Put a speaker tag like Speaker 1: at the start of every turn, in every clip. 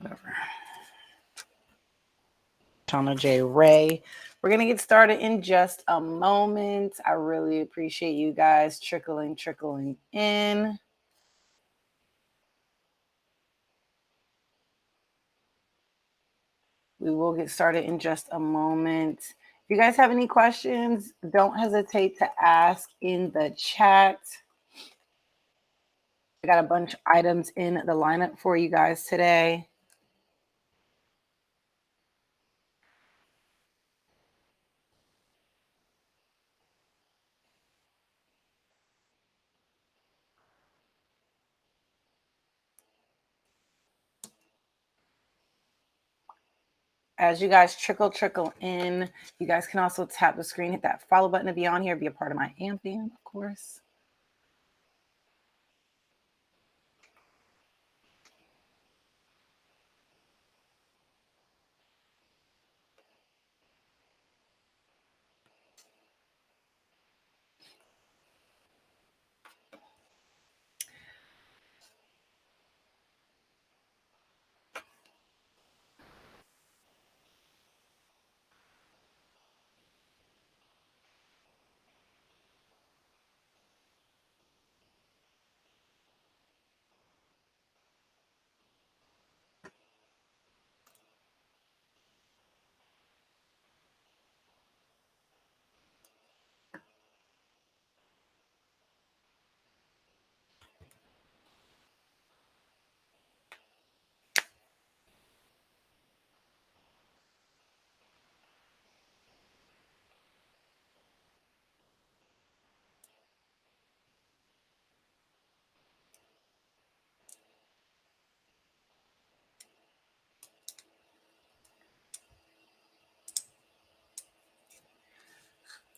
Speaker 1: Whatever. Shauna J. Ray. We're going to get started in just a moment. I really appreciate you guys trickling in. We will get started in just a moment. If you guys have any questions, don't hesitate to ask in the chat. I got a bunch of items in the lineup for you guys today. As you guys trickle in, you guys can also tap the screen, hit that follow button to be on here, be a part of my AMP band, of course.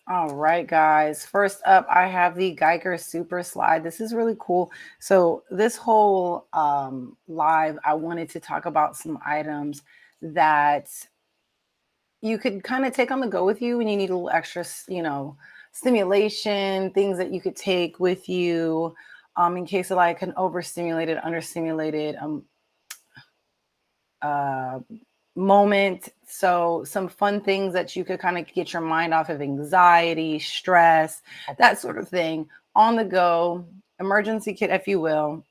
Speaker 1: All right, guys. First up, I have the Geiger Super Slide. This is really cool. So this whole live, I wanted to talk about some items that you could kind of take on the go with you when you need a little extra, stimulation, things that you could take with you in case of like an overstimulated, understimulated uh, moment. So some fun things that you could kind of get your mind off of anxiety, stress, that sort of thing on the go, emergency kit, if you will.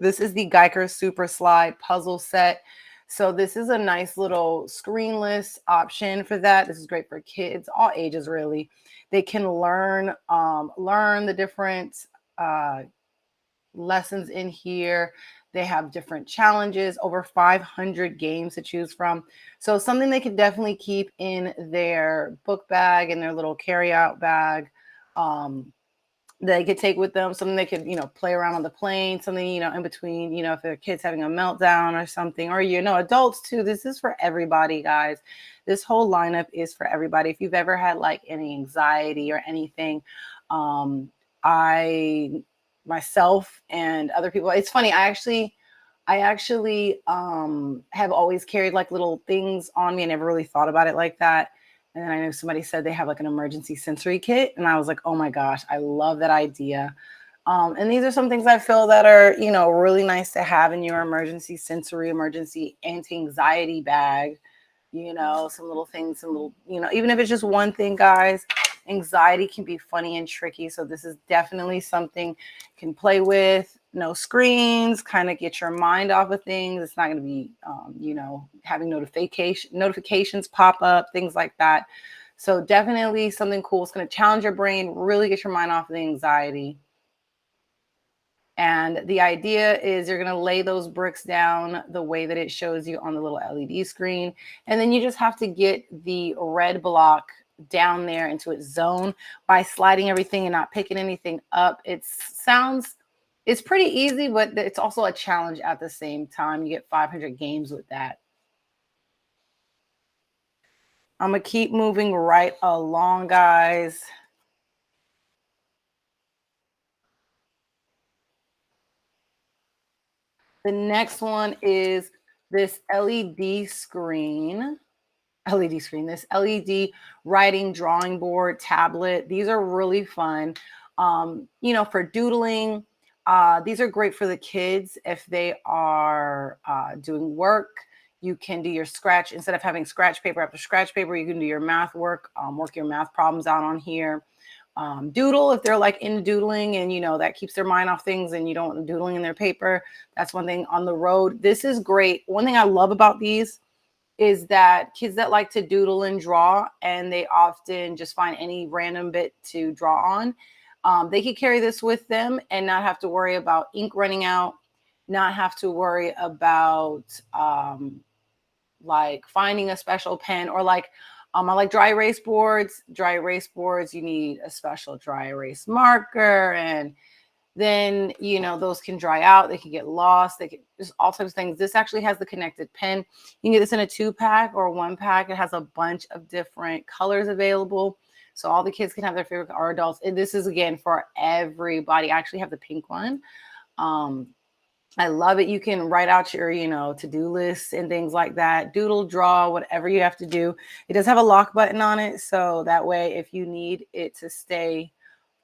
Speaker 1: This is the Geiger Super Slide puzzle set. So this is a nice little screenless option for that. This is great for kids, all ages really. They can learn the different uh, lessons in here. They have different challenges, over 500 games to choose from. So something they can definitely keep in their book bag and their little carry-out bag. They could take with them, something they could, play around on the plane, something, in between, if their kid's having a meltdown or something, or, adults too. This is for everybody, guys. This whole lineup is for everybody. If you've ever had like any anxiety or anything, I myself and other people, it's funny. I actually have always carried like little things on me. I never really thought about it like that. And then I know somebody said they have like an emergency sensory kit. And I was like, oh my gosh, I love that idea. And these are some things I feel that are, really nice to have in your emergency sensory, emergency anti-anxiety bag. Some little things, some little, even if it's just one thing, guys, anxiety can be funny and tricky. So this is definitely something you can play with. No screens, kind of get your mind off of things. It's not going to be, having notifications pop up, things like that. So definitely something cool. It's going to challenge your brain, really get your mind off of the anxiety. And the idea is you're going to lay those bricks down the way that it shows you on the little LED screen. And then you just have to get the red block down there into its zone by sliding everything and not picking anything up. It's pretty easy, but it's also a challenge at the same time. You get 500 games with that. I'm going to keep moving right along, guys. The next one is this LED screen. This LED writing drawing board tablet. These are really fun. For doodling. These are great for the kids if they are doing work. You can do your scratch instead of having scratch paper after scratch paper. You can do your math work, work your math problems out on here. Doodle if they're like into doodling and that keeps their mind off things and you don't want them doodling in their paper. That's one thing. On the road, this is great. One thing I love about these is that kids that like to doodle and draw, and they often just find any random bit to draw on, they could carry this with them and not have to worry about ink running out, not have to worry about like finding a special pen, or like I like dry erase boards. Dry erase boards, you need a special dry erase marker, and then those can dry out, they can get lost, they can just all types of things. This actually has the connected pen. You can get this in a 2-pack or 1-pack. It has a bunch of different colors available, so all the kids can have their favorite, or adults. And this is again for everybody. I actually have the pink one. I love it. You can write out your to-do lists and things like that, doodle, draw, whatever you have to do. It does have a lock button on it, so that way if you need it to stay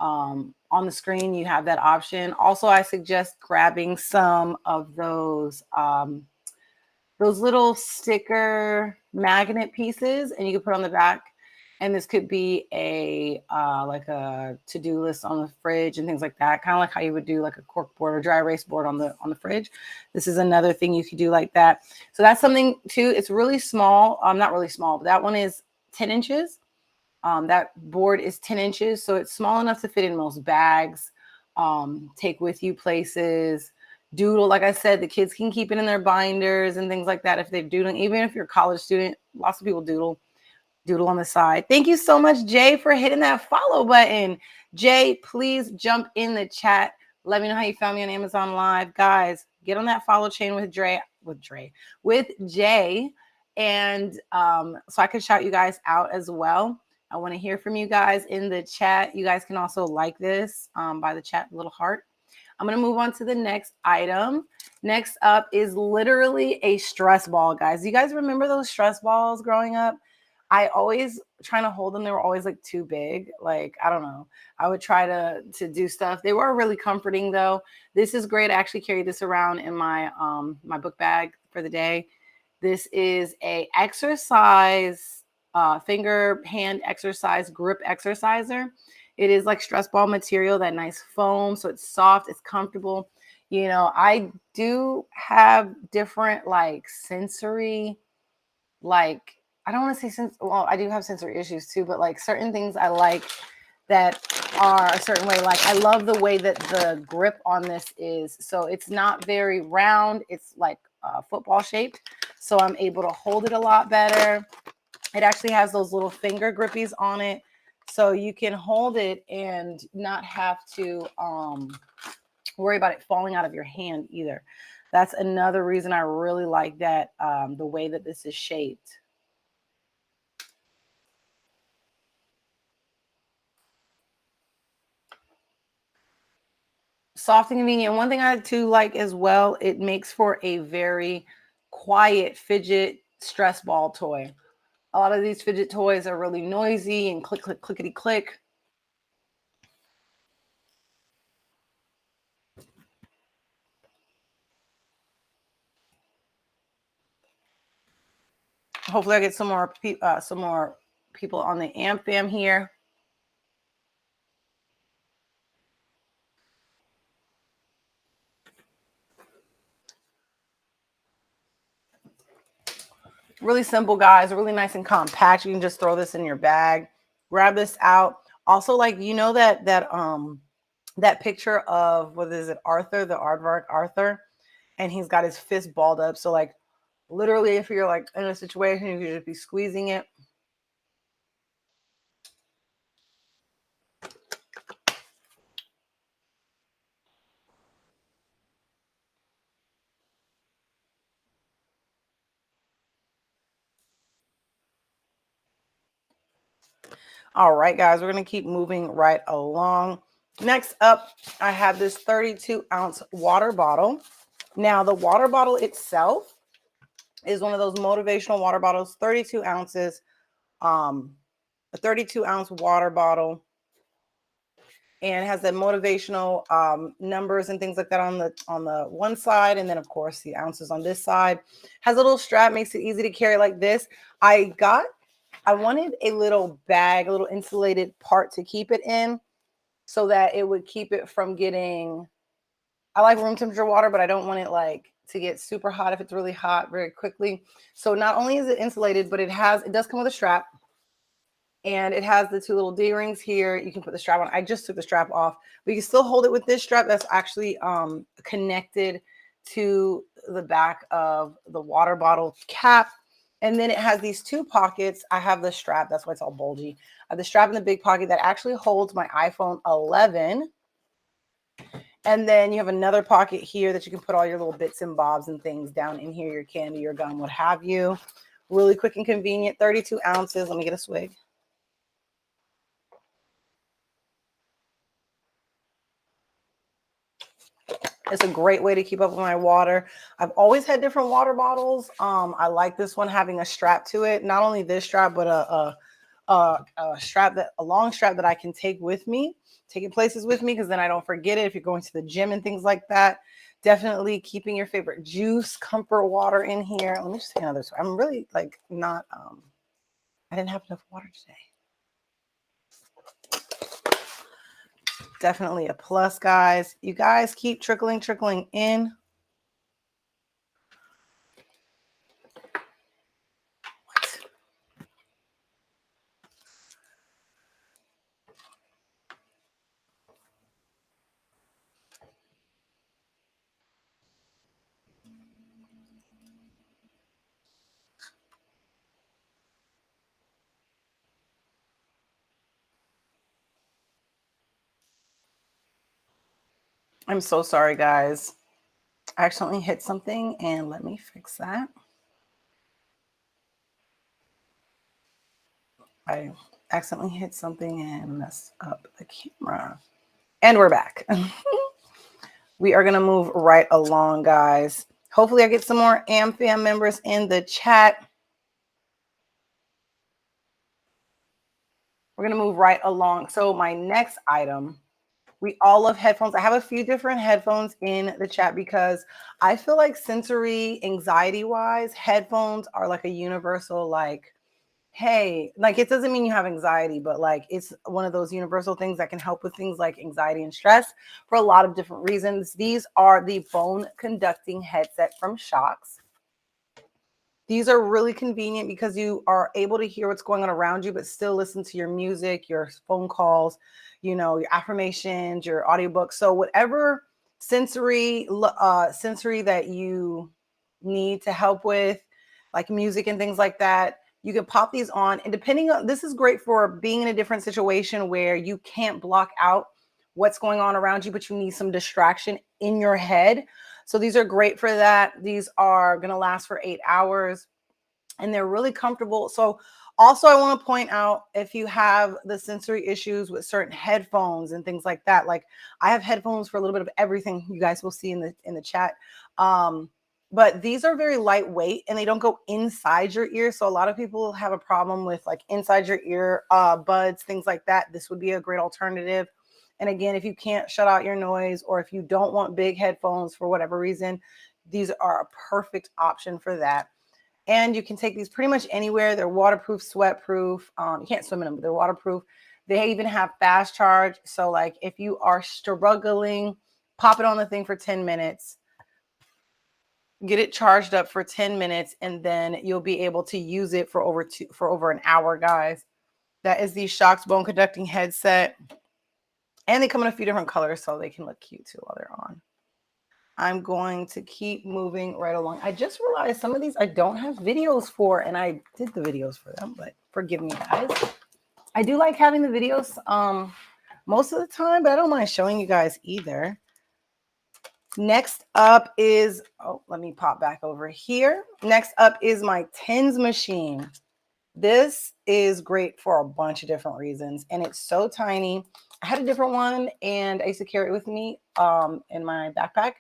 Speaker 1: on the screen, you have that option. Also, I suggest grabbing some of those little sticker magnet pieces, and you can put on the back. And this could be a like a to-do list on the fridge and things like that, kind of like how you would do like a cork board or dry erase board on the fridge. This is another thing you could do like that. So that's something too. It's really small. Not really small, but that one is 10 inches. That board is 10 inches, so it's small enough to fit in most bags, take with you places, doodle. Like I said, the kids can keep it in their binders and things like that if they're doodling. Even if you're a college student, lots of people doodle on the side. Thank you so much, Jay, for hitting that follow button. Jay, please jump in the chat. Let me know how you found me on Amazon Live. Guys, get on that follow chain with Jay, and so I can shout you guys out as well. I want to hear from you guys in the chat. You guys can also like this by the chat little heart. I'm going to move on to the next item. Next up is literally a stress ball, guys. You guys remember those stress balls growing up? I always trying to hold them. They were always like too big. Like, I don't know. I would try to do stuff. They were really comforting though. This is great. I actually carry this around in my my book bag for the day. This is a exercise finger hand exercise grip exerciser. It is like stress ball material, that nice foam. So it's soft, it's comfortable. I do have different like sensory, like, I don't want to say well, I do have sensory issues too, but like certain things I like that are a certain way. Like I love the way that the grip on this is. So it's not very round. It's like football shaped. So I'm able to hold it a lot better. It actually has those little finger grippies on it. So you can hold it and not have to worry about it falling out of your hand either. That's another reason I really like that, the way that this is shaped. Soft and convenient. One thing I too like as well, it makes for a very quiet fidget stress ball toy. A lot of these fidget toys are really noisy and click, click, clickety, click. Hopefully I get some more people on the AMP fam here. Really simple, guys. Really nice and compact. You can just throw this in your bag, grab this out. Also, like, that picture of, what is it, Arthur, the aardvark Arthur, and he's got his fist balled up. So like literally if you're like in a situation, you could just be squeezing it. All right, guys, we're going to keep moving right along. Next up, I have this 32-ounce water bottle. Now, the water bottle itself is one of those motivational water bottles, 32 ounces, a 32-ounce water bottle. and has the motivational numbers and things like that on the one side, and then of course the ounces on this side. Has a little strap, makes it easy to carry like this. I wanted a little bag, a little insulated part to keep it in so that it would keep it from getting, I like room temperature water, but I don't want it like to get super hot if it's really hot very quickly. So not only is it insulated, but it does come with a strap, and it has the two little D-rings here. You can put the strap on. I just took the strap off, but you can still hold it with this strap that's actually connected to the back of the water bottle cap. And then it has these two pockets. I have the strap, that's why it's all bulgy. I have the strap in the big pocket that actually holds my iPhone 11. And then you have another pocket here that you can put all your little bits and bobs and things down in here, your candy, your gum, what have you. Really quick and convenient, 32 ounces. Let me get a swig. It's a great way to keep up with my water. I've always had different water bottles. I like this one having a strap to it. Not only this strap, but a long strap that I can take with me, take it places with me, because then I don't forget it if you're going to the gym and things like that. Definitely keeping your favorite juice, comfort water in here. Let me just take another swig. I'm really like not, I didn't have enough water today. Definitely a plus, guys. You guys keep trickling in. What? I'm so sorry, guys. I accidentally hit something, and let me fix that. I accidentally hit something and messed up the camera. And we're back. We are going to move right along, guys. Hopefully I get some more AmFam members in the chat. We're going to move right along. So my next item, we all love headphones. I have a few different headphones in the chat because I feel like sensory anxiety wise, headphones are like a universal, like, hey, like it doesn't mean you have anxiety, but like it's one of those universal things that can help with things like anxiety and stress for a lot of different reasons. These are the bone conducting headset from Shokz. These are really convenient because you are able to hear what's going on around you, but still listen to your music, your phone calls, you know, your affirmations, your audiobooks. So whatever sensory that you need to help with, like music and things like that, you can pop these on. And depending on, this is great for being in a different situation where you can't block out what's going on around you, but you need some distraction in your head. So these are great for that. These are going to last for 8 hours and they're really comfortable. So also I want to point out, if you have the sensory issues with certain headphones and things like that, like I have headphones for a little bit of everything, you guys will see in the chat. But these are very lightweight and they don't go inside your ear. So a lot of people have a problem with like inside your ear buds, things like that. This would be a great alternative. And again, if you can't shut out your noise, or if you don't want big headphones for whatever reason, these are a perfect option for that. And you can take these pretty much anywhere. They're waterproof, sweatproof. You can't swim in them, but they're waterproof. They even have fast charge. So like if you are struggling, pop it on the thing for 10 minutes, get it charged up for 10 minutes, and then you'll be able to use it for over an hour, guys. That is the Shokz bone conducting headset. And they come in a few different colors, so they can look cute too while they're on. I'm going to keep moving right along. I just realized some of these I don't have videos for, and I did the videos for them, but forgive me, guys. I do like having the videos most of the time, but I don't mind showing you guys either. Next up is, let me pop back over here. Next up is my TENS machine. This is great for a bunch of different reasons, and it's so tiny. I had a different one, and I used to carry it with me in my backpack,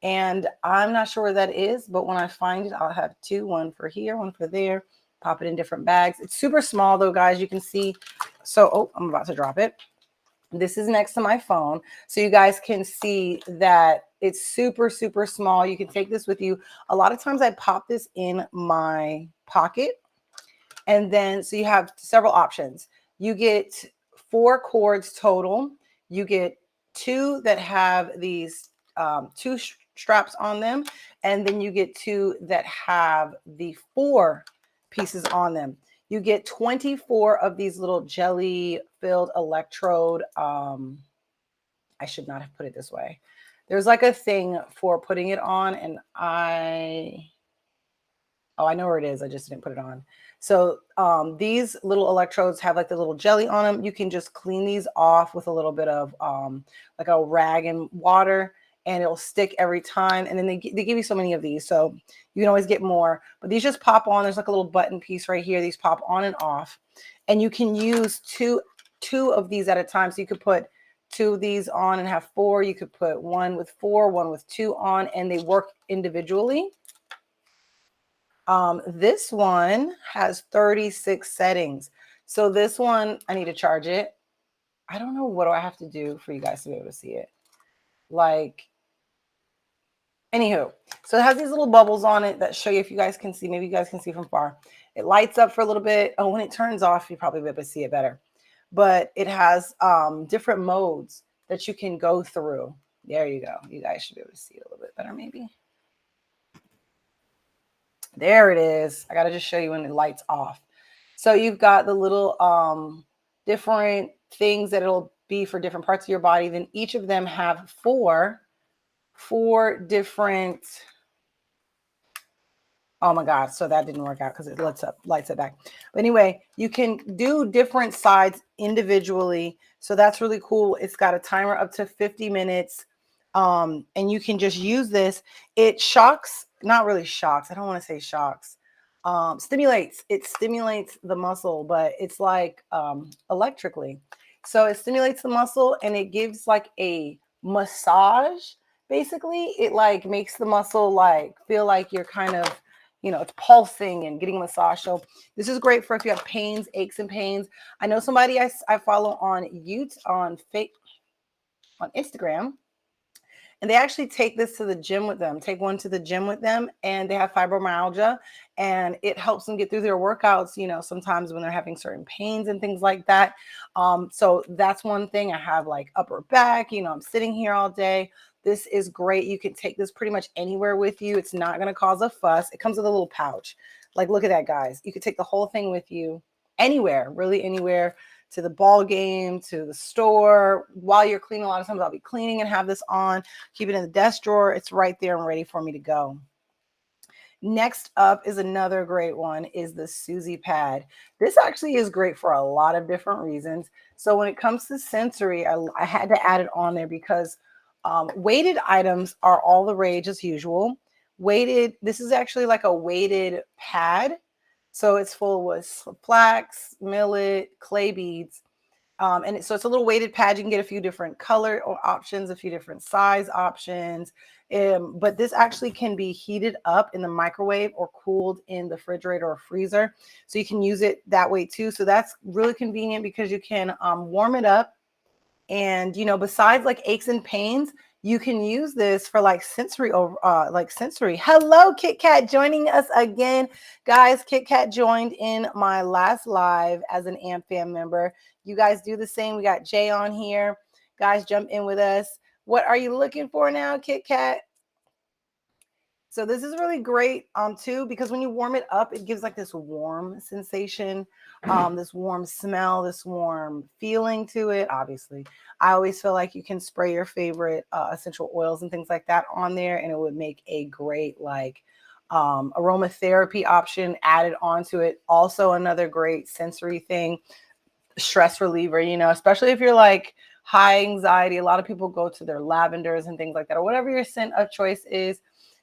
Speaker 1: and I'm not sure where that is, but when I find it, I'll have two, one for here, one for there, pop it in different bags. It's super small though, guys, you can see. So, I'm about to drop it. This is next to my phone. So you guys can see that it's super, super small. You can take this with you. A lot of times I pop this in my pocket. And then, so you have several options. You get 4 cords total. You get 2 that have these 2 straps on them. And then you get 2 that have the 4 pieces on them. You get 24 of these little jelly filled electrode. I should not have put it this way. There's like a thing for putting it on, and oh, I know where it is. I just didn't put it on. So these little electrodes have like the little jelly on them. You can just clean these off with a little bit of like a rag and water, and it'll stick every time. And then they give you so many of these, so you can always get more. But these just pop on. There's like a little button piece right here. These pop on and off, and you can use two of these at a time. So you could put 2 of these on and have 4. You could put 1 with 4, 1 with 2 on, and they work individually. This one has 36 settings. So this one, I need to charge it. I don't know what do I have to do for you guys to be able to see it. Like, anywho, so it has these little bubbles on it that show you if you guys can see. Maybe you guys can see from far. It lights up for a little bit. Oh, when it turns off, you probably be able to see it better. But it has different modes that you can go through. There you go. You guys should be able to see it a little bit better, maybe. There it is. I got to just show you when the light's off. So you've got the little different things that it'll be for different parts of your body. Then each of them have four different. Oh my God. So that didn't work out because it lights it back. But anyway, you can do different sides individually. So that's really cool. It's got a timer up to 50 minutes. And you can just use this. It shocks, not really shocks. I don't want to say shocks. Stimulates. It stimulates the muscle, but it's like electrically. So it stimulates the muscle and it gives like a massage. Basically, it like makes the muscle like feel like you're kind of, it's pulsing and getting a massage. So this is great for if you have pains, aches and pains. I know somebody I follow on on Instagram, and they actually take this to the gym with them, take one to the gym with them, and they have fibromyalgia, and it helps them get through their workouts, sometimes when they're having certain pains and things like that. So that's one thing. I have like upper back, I'm sitting here all day. This is great. You can take this pretty much anywhere with you. It's not going to cause a fuss. It comes with a little pouch. Like, look at that, guys. You could take the whole thing with you anywhere, really anywhere, to the ball game, to the store. While you're cleaning, a lot of times I'll be cleaning and have this on, keep it in the desk drawer. It's right there and ready for me to go. Next up is another great one, is the Susie pad. This actually is great for a lot of different reasons. So when it comes to sensory, I had to add it on there because weighted items are all the rage as usual. This is actually like a weighted pad. So it's full with flax, millet, clay beads. So it's a little weighted pad. You can get a few different color options, a few different size options. But this actually can be heated up in the microwave or cooled in the refrigerator or freezer. So you can use it that way too. So that's really convenient because you can warm it up. And, besides like aches and pains, you can use this for like sensory. Hello, Kit Kat, joining us again. Guys, Kit Kat joined in my last live as an AMFAM member. You guys do the same. We got Jay on here. Guys, jump in with us. What are you looking for now, Kit Kat? So this is really great too, because when you warm it up, it gives like this warm sensation, this warm smell, this warm feeling to it. Obviously, I always feel like you can spray your favorite essential oils and things like that on there, and it would make a great like aromatherapy option added onto it. Also, another great sensory thing, stress reliever, especially if you're like high anxiety. A lot of people go to their lavenders and things like that, or whatever your scent of choice is.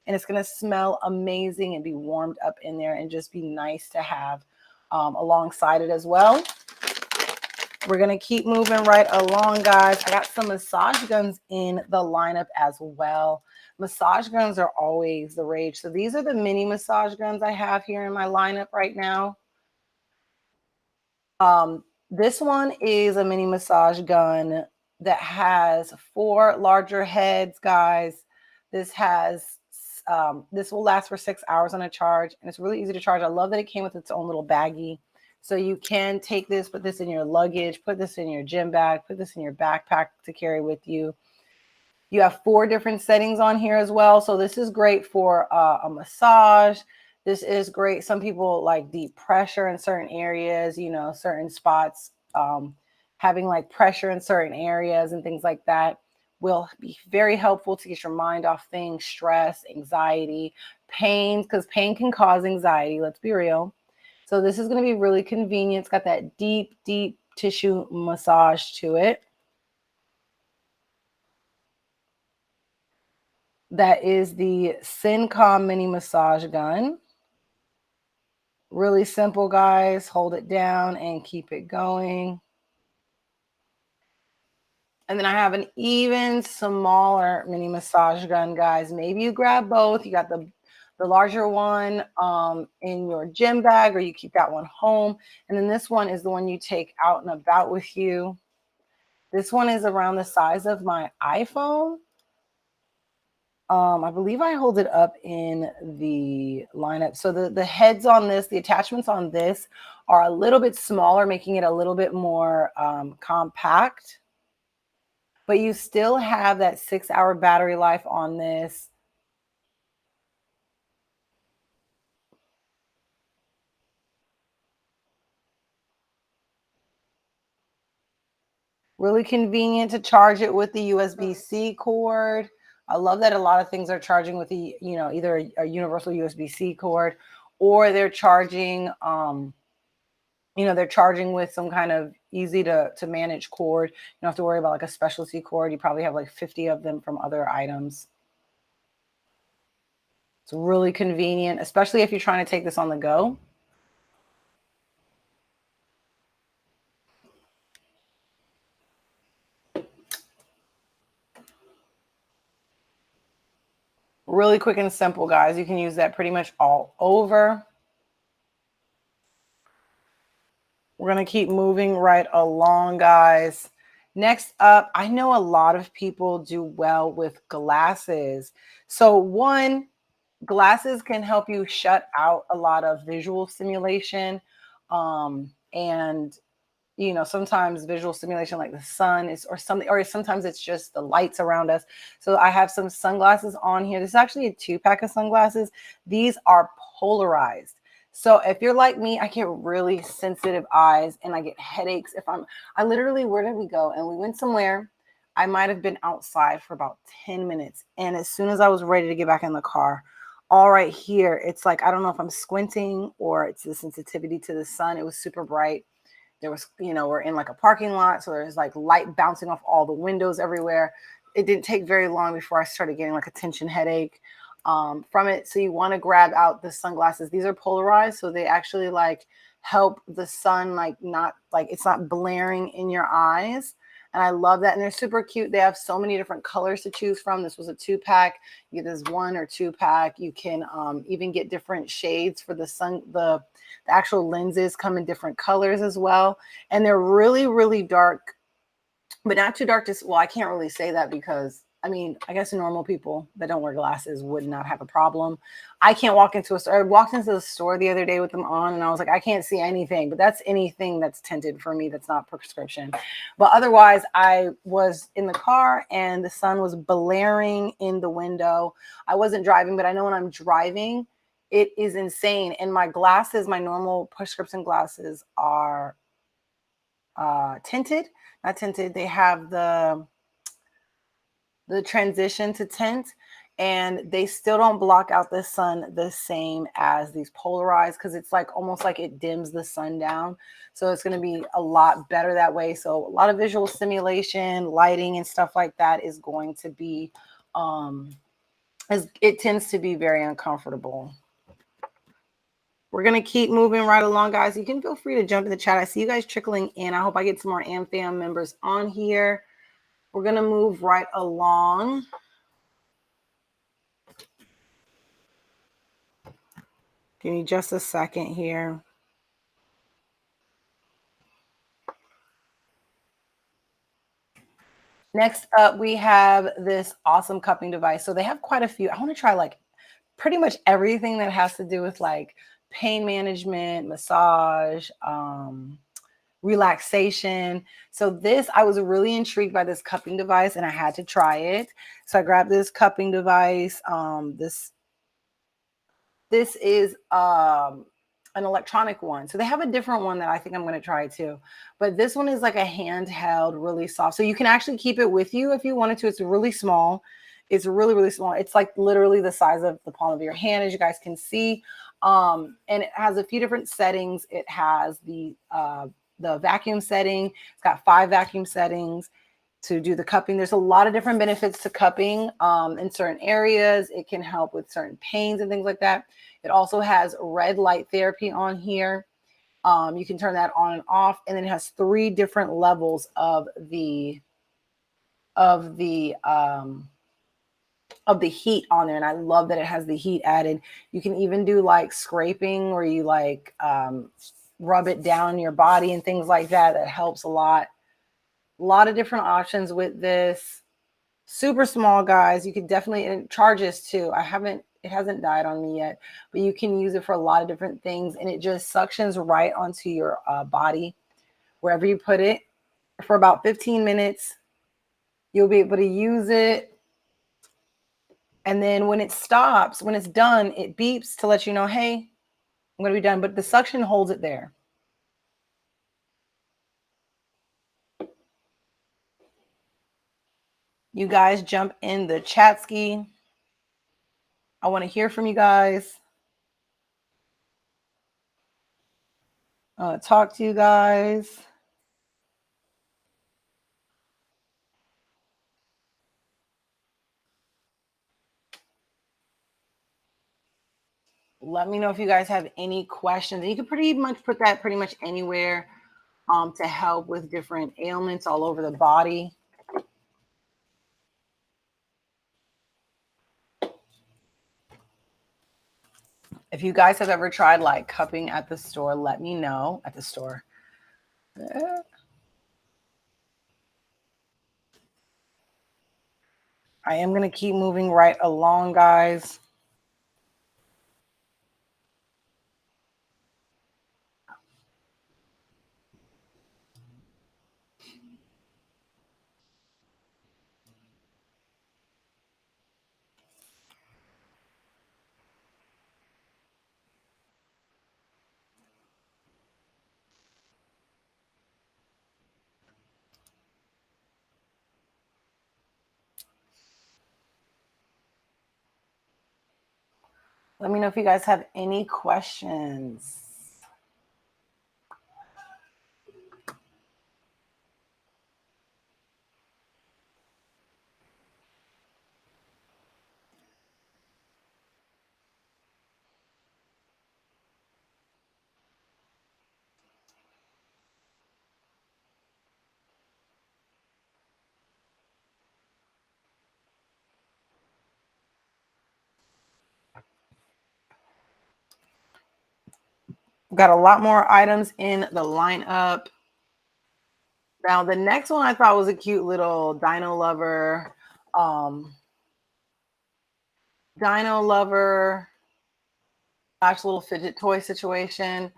Speaker 1: And it's going to smell amazing and be warmed up in there and just be nice to have alongside it as well. We're going to keep moving right along, guys. I got some massage guns in the lineup as well. Massage guns are always the rage. So these are the mini massage guns I have here in my lineup right now. This one is a mini massage gun. that has 4 larger heads, guys. This has this will last for 6 hours on a charge, and it's really easy to charge. I love that it came with its own little baggie. So you can take this, put this in your luggage, put this in your gym bag, put this in your backpack to carry with you. You have 4 different settings on here as well. So this is great for a massage. This is great. Some people like deep pressure in certain areas, you know, certain spots, having like pressure in certain areas and things like that will be very helpful to get your mind off things, stress, anxiety, pain, because pain can cause anxiety. Let's be real. So this is going to be really convenient. It's got that deep, deep tissue massage to it. That is the Syncom mini massage gun. Really simple, guys. Hold it down and keep it going. And then I have an even smaller mini massage gun, guys. Maybe you grab both. You got the larger one in your gym bag, or you keep that one home. And then this one is the one you take out and about with you. This one is around the size of my iPhone. I believe I hold it up in the lineup. So the heads on this, the attachments on this are a little bit smaller, making it a little bit more compact. But you still have that 6-hour battery life on this. Really convenient to charge it with the USB-C cord. I love that a lot of things are charging with the, you know, either a universal USB-C cord, or they're charging you know, they're charging with some kind of easy to manage cord. You don't have to worry about like a specialty cord. You probably have like 50 of them from other items. It's really convenient, especially if you're trying to take this on the go. Really quick and simple, guys. You can use that pretty much all over. We're going to keep moving right along, guys. Next up, I know a lot of people do well with glasses. So, one, glasses can help you shut out a lot of visual stimulation. And you know, sometimes visual stimulation like the sun is or something, or sometimes it's just the lights around us. So I have some sunglasses on here. This is actually a 2-pack of sunglasses. These are polarized. So if you're like me, I get really sensitive eyes and I get headaches if I literally, where did we go? And we went somewhere. I might have been outside for about 10 minutes. And as soon as I was ready to get back in the car, all right here, it's like, I don't know if I'm squinting or it's the sensitivity to the sun. It was super bright. There was, you know, we're in like a parking lot, so there's like light bouncing off all the windows everywhere. It didn't take very long before I started getting like a tension headache from it. So you want to grab out the sunglasses. These are polarized, so they actually like help the sun like not like it's not blaring in your eyes. And I love that. And they're super cute. They have so many different colors to choose from. This was a 2-pack. You get this 1 or 2-pack. You can even get different shades for the sun. The actual lenses come in different colors as well. And they're really, really dark, but not too dark to, well, I can't really say that because I mean, I guess normal people that don't wear glasses would not have a problem. I can't walk into a store. I walked into the store the other day with them on and I was like, I can't see anything, but that's anything that's tinted for me. That's not prescription. But otherwise I was in the car and the sun was blaring in the window. I wasn't driving, but I know when I'm driving, it is insane. And my glasses, my normal prescription glasses are tinted, not tinted. They have the transition to tint, and they still don't block out the sun the same as these polarized because it's like almost like it dims the sun down. So it's going to be a lot better that way. So a lot of visual stimulation, lighting, and stuff like that is going to be as it tends to be very uncomfortable. We're going to keep moving right along, guys. You can feel free to jump in the chat. I see you guys trickling in. I hope I get some more AmFam members on here. We're going to move right along. Give me just a second here. Next up, we have this awesome cupping device. So they have quite a few. I want to try like pretty much everything that has to do with like pain management, massage, relaxation. So this, I was really intrigued by this cupping device and I had to try it. So I grabbed this cupping device. This is an electronic one. So they have a different one that I think I'm going to try too. But this one is like a handheld, really soft. So you can actually keep it with you if you wanted to. It's really small. It's really, really small. It's like literally the size of the palm of your hand, as you guys can see. And it has a few different settings. It has the vacuum setting. It's got 5 vacuum settings to do the cupping. There's a lot of different benefits to cupping in certain areas. It can help with certain pains and things like that. It also has red light therapy on here. You can turn that on and off, and then it has 3 different levels of the heat on there. And I love that it has the heat added. You can even do like scraping where you like rub it down your body and things like that. That helps a lot. A lot of different options with this. Super small, guys. You could definitely, and it charges too. It hasn't died on me yet, but you can use it for a lot of different things. And it just suctions right onto your body, wherever you put it, for about 15 minutes. You'll be able to use it. And then when it stops, when it's done, it beeps to let you know, hey, I'm going to be done. But the suction holds it there. You guys jump in the chat ski. I want to hear from you guys. Talk to you guys. Let me know if you guys have any questions. And you can pretty much put that pretty much anywhere to help with different ailments all over the body. If you guys have ever tried like cupping at the store, let me know. At the store. I am going to keep moving right along, guys. Let me know if you guys have any questions. Got a lot more items in the lineup. Now, the next one I thought was a cute little Dino Lover. Dino Lover / little fidget toy situation.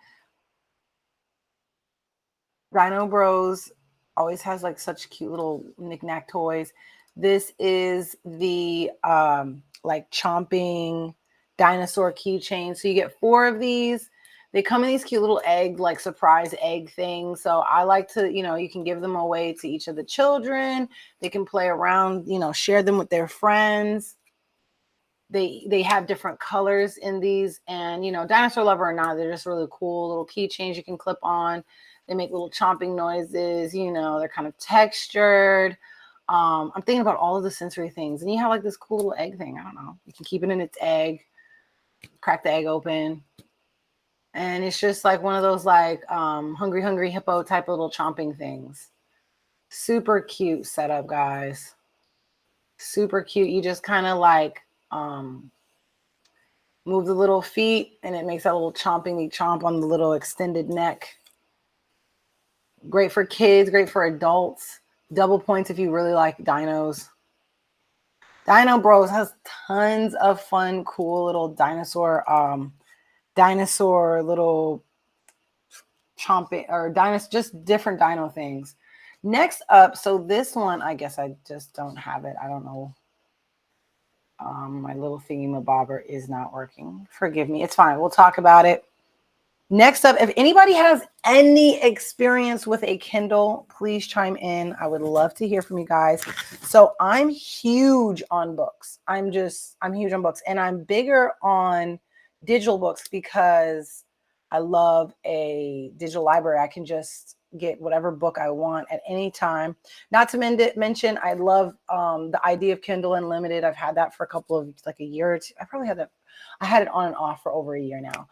Speaker 1: Dino Bros always has like such cute little knickknack toys. This is the like chomping dinosaur keychain. So you get 4 of these. They come in these cute little egg, like surprise egg things. So I like to, you can give them away to each of the children. They can play around, share them with their friends. They have different colors in these, and dinosaur lover or not, they're just really cool little keychains you can clip on. They make little chomping noises, they're kind of textured. I'm thinking about all of the sensory things, and you have like this cool little egg thing. I don't know, you can keep it in its egg, crack the egg open, and it's just like one of those like hungry hippo type of little chomping things. Super cute setup, guys. Super cute. You just kind of like move the little feet, and it makes that little chomping chomp on the little extended neck. Great for kids, great for adults. Double points if you really like dinos. Dino Bros has tons of fun, cool little dinosaur little chomping or dinosaur, just different dino things. Next up, so this one, I guess I just don't have it. I don't know. My little thingy mabobber is not working. Forgive me. It's fine. We'll talk about it. Next up, if anybody has any experience with a Kindle, please chime in. I would love to hear from you guys. So I'm huge on books. I'm huge on books, and I'm bigger on digital books because I love a digital library. I can just get whatever book I want at any time. Not to mention, I love the idea of Kindle Unlimited. I've had that for a couple of, like a year or two. I probably had that. I had it on and off for over a year now.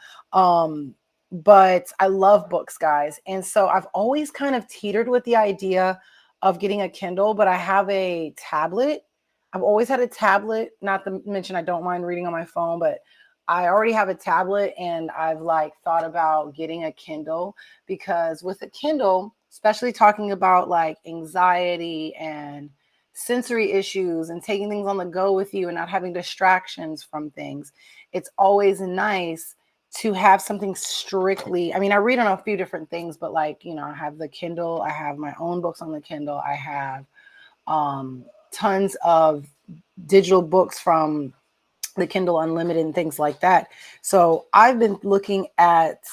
Speaker 1: But I love books, guys. And so I've always kind of teetered with the idea of getting a Kindle, but I have a tablet. I've always had a tablet, not to mention I don't mind reading on my phone, but I already have a tablet and I've like thought about getting a Kindle because with a Kindle, especially talking about like anxiety and sensory issues and taking things on the go with you and not having distractions from things, it's always nice to have something strictly. I mean, I read on a few different things, but like, I have the Kindle, I have my own books on the Kindle, I have tons of digital books from the Kindle Unlimited and things like that. So I've been looking at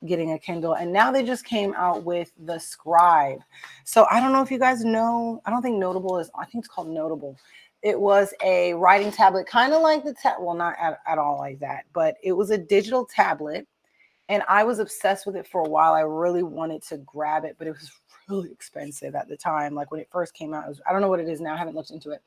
Speaker 1: getting a Kindle, and now they just came out with the Scribe. So I don't know if you guys know, I don't think Notable is, I think it's called Notable. It was a writing tablet, kind of like the well, not at all like that, but it was a digital tablet. And I was obsessed with it for a while. I really wanted to grab it, but it was really expensive at the time. Like when it first came out, I don't know what it is now. I haven't looked into it.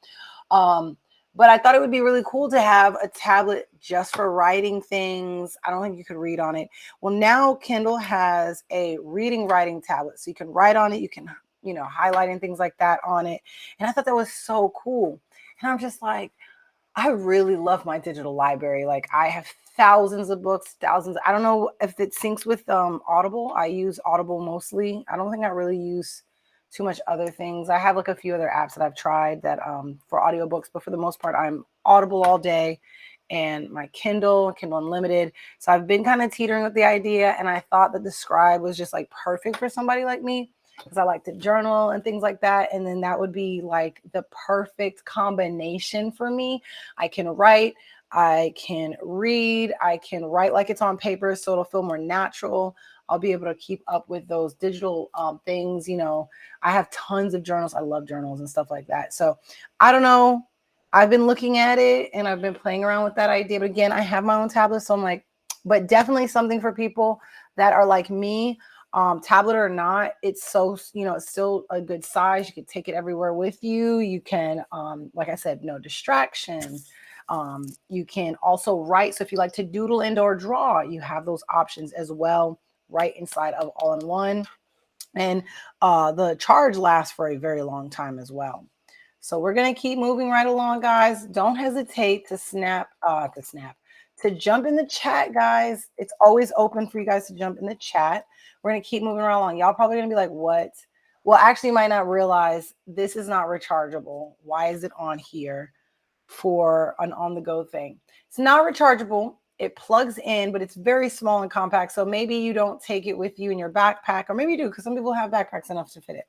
Speaker 1: But I thought it would be really cool to have a tablet just for writing things. I don't think you could read on it. Well, now Kindle has a writing tablet. So you can write on it. You can, highlight and things like that on it. And I thought that was so cool. And I'm just like, I really love my digital library. Like I have thousands of books, thousands. I don't know if it syncs with Audible. I use Audible mostly. I don't think I really use too much other things. I have like a few other apps that I've tried that for audiobooks, but for the most part, I'm Audible all day and my Kindle Unlimited. So I've been kind of teetering with the idea, and I thought that the Scribe was just like perfect for somebody like me because I like to journal and things like that. And then that would be like the perfect combination for me. I can write, I can read, I can write like it's on paper, so it'll feel more natural. I'll be able to keep up with those digital things. I have tons of journals. I love journals and stuff like that. So I don't know. I've been looking at it and I've been playing around with that idea. But again, I have my own tablet. So I'm like, but definitely something for people that are like me, tablet or not. It's so, it's still a good size. You can take it everywhere with you. You can, like I said, no distractions. You can also write. So if you like to doodle and or draw, you have those options as well, right inside of All-in-One. And the charge lasts for a very long time as well. So we're going to keep moving right along, guys. Don't hesitate to to jump in the chat, guys. It's always open for you guys to jump in the chat. We're going to keep moving right along. Y'all probably going to be like, what? Well, actually, you might not realize this is not rechargeable. Why is it on here for an on-the-go thing? It's not rechargeable. It plugs in, but it's very small and compact. So maybe you don't take it with you in your backpack, or maybe you do, because some people have backpacks enough to fit it.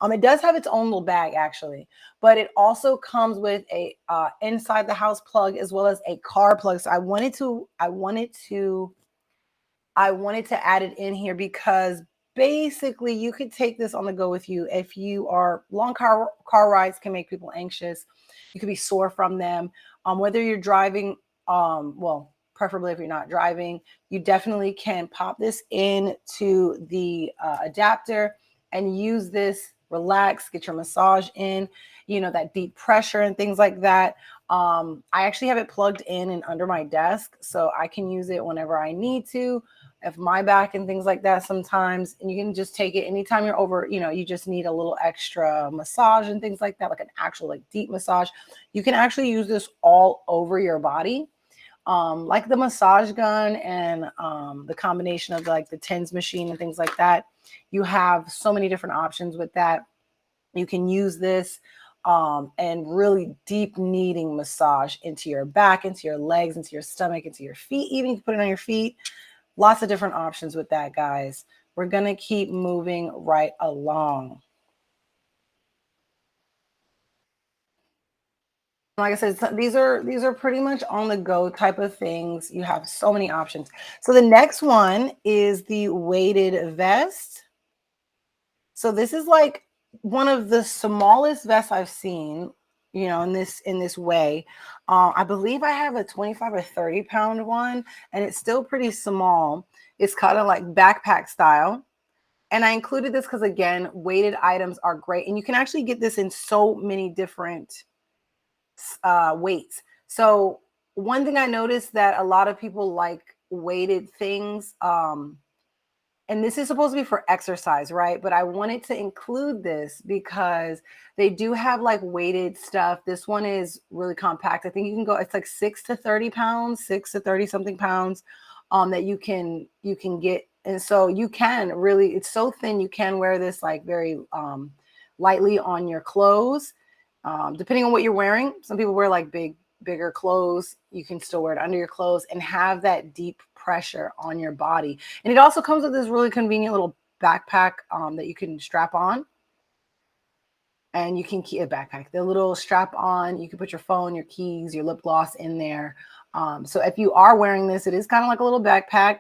Speaker 1: It does have its own little bag actually, but it also comes with a inside the house plug as well as a car plug. So I wanted to add it in here because basically you could take this on the go with you. If you are long car rides can make people anxious. You could be sore from them. Whether you're driving, well, preferably if you're not driving, you definitely can pop this into the adapter and use this, relax, get your massage in, that deep pressure and things like that. I actually have it plugged in and under my desk, so I can use it whenever I need to. If my back and things like that sometimes, and you can just take it anytime you're over, you just need a little extra massage and things like that, like an actual like deep massage. You can actually use this all over your body. Like the massage gun and the combination of like the TENS machine and things like that. You have so many different options with that. You can use this and really deep kneading massage into your back, into your legs, into your stomach, into your feet. Even you can put it on your feet. Lots of different options with that, guys. We're going to keep moving right along. Like I said, these are pretty much on the go type of things. You have so many options. So the next one is the weighted vest. So this is like one of the smallest vests I've seen, you know, in this way. I believe I have a 25 or 30 pound one, and it's still pretty small. It's kind of like backpack style. And I included this because, again, weighted items are great. And you can actually get this in so many different weights. So one thing I noticed that a lot of people like weighted things. And this is supposed to be for exercise, right? But I wanted to include this because they do have like weighted stuff. This one is really compact. I think you can go, it's like 6 to 30 pounds, 6 to 30 something pounds that you can get. And so you can really, it's so thin, you can wear this like very lightly on your clothes. Depending on what you're wearing, some people wear like bigger clothes. You can still wear it under your clothes and have that deep pressure on your body. And it also comes with this really convenient little backpack that you can strap on. And you can keep a backpack, the little strap on. You can put your phone, your keys, your lip gloss in there. So if you are wearing this, it is kind of like a little backpack.